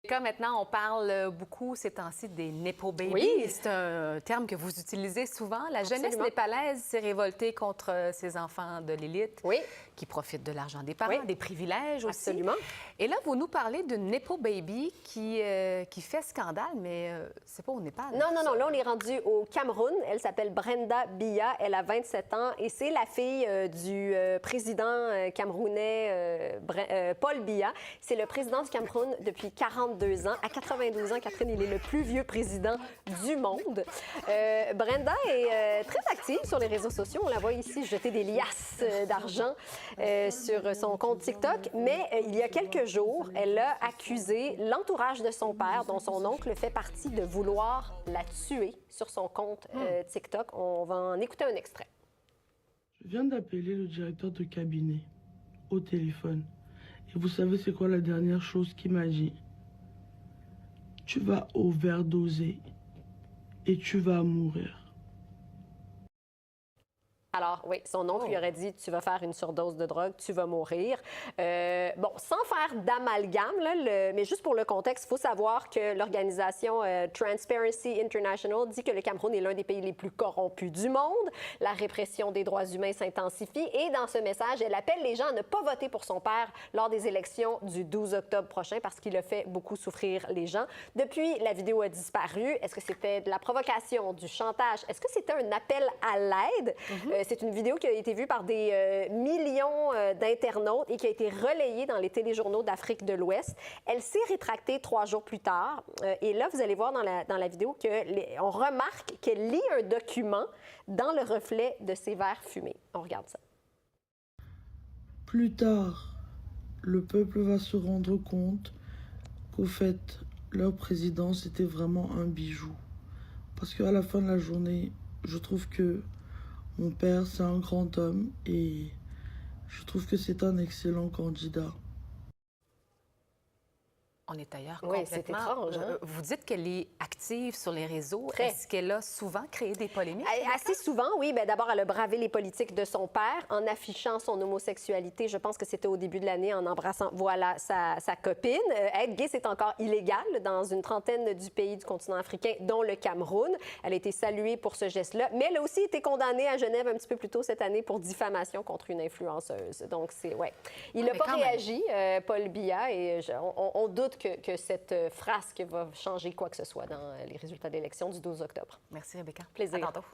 Quand maintenant, on parle beaucoup ces temps-ci des Nepo Babies. Oui. C'est un terme que vous utilisez souvent. La jeunesse Absolument. népalaise s'est révoltée contre ces enfants de l'élite Oui. qui profitent de l'argent des parents, Oui. des privilèges aussi. Absolument. Et là, vous nous parlez d'une Nepo Baby qui fait scandale, mais c'est pas au Népal. Non, non, non. Là, on est rendu au Cameroun. Elle s'appelle Brenda Biya. Elle a 27 ans et c'est la fille du président camerounais Paul Biya. C'est le président du Cameroun depuis 42 ans. À 92 ans, Catherine, il est le plus vieux président du monde. Brenda est très active sur les réseaux sociaux. On la voit ici jeter des liasses d'argent sur son compte TikTok. Mais il y a quelques jours, elle a accusé l'entourage de son père, dont son oncle fait partie, de vouloir la tuer sur son compte TikTok. On va en écouter un extrait. Je viens d'appeler le directeur de cabinet au téléphone. Et vous savez c'est quoi la dernière chose qu'il m'a dit? Tu vas overdoser et tu vas mourir. Alors, oui, son oncle lui aurait dit « Tu vas faire une surdose de drogue, tu vas mourir ». Bon, sans faire d'amalgame, mais juste pour le contexte, il faut savoir que l'organisation Transparency International dit que le Cameroun est l'un des pays les plus corrompus du monde. La répression des droits humains s'intensifie et dans ce message, elle appelle les gens à ne pas voter pour son père lors des élections du 12 octobre prochain parce qu'il a fait beaucoup souffrir les gens. Depuis, la vidéo a disparu. Est-ce que c'était de la provocation, du chantage? Est-ce que c'était un appel à l'aide? C'est une vidéo qui a été vue par des millions d'internautes et qui a été relayée dans les téléjournaux d'Afrique de l'Ouest. Elle s'est rétractée 3 jours plus tard. Et là, vous allez voir dans la vidéo qu'on remarque qu'elle lit un document dans le reflet de ses verres fumés. On regarde ça. Plus tard, le peuple va se rendre compte qu'au fait, leur président, c'était vraiment un bijou. Parce qu'à la fin de la journée, je trouve que mon père, c'est un grand homme et je trouve que c'est un excellent candidat. On est ailleurs Oui, complètement. c'est étrange, hein? Vous dites qu'elle est active sur les réseaux. Très. Est-ce qu'elle a souvent créé des polémiques? Assez souvent, oui. Bien, d'abord, elle a bravé les politiques de son père en affichant son homosexualité. Je pense que c'était au début de l'année en embrassant, voilà, sa copine. Être gay, c'est encore illégal dans une trentaine du pays du continent africain, dont le Cameroun. Elle a été saluée pour ce geste-là, mais elle a aussi été condamnée à Genève un petit peu plus tôt cette année pour diffamation contre une influenceuse. Donc, c'est, ouais. Il n'a pas réagi, Paul Biya, et on doute que cette frasque va changer quoi que ce soit dans les résultats d'élection du 12 octobre. Merci, Rebecca. Plaisir. À tantôt.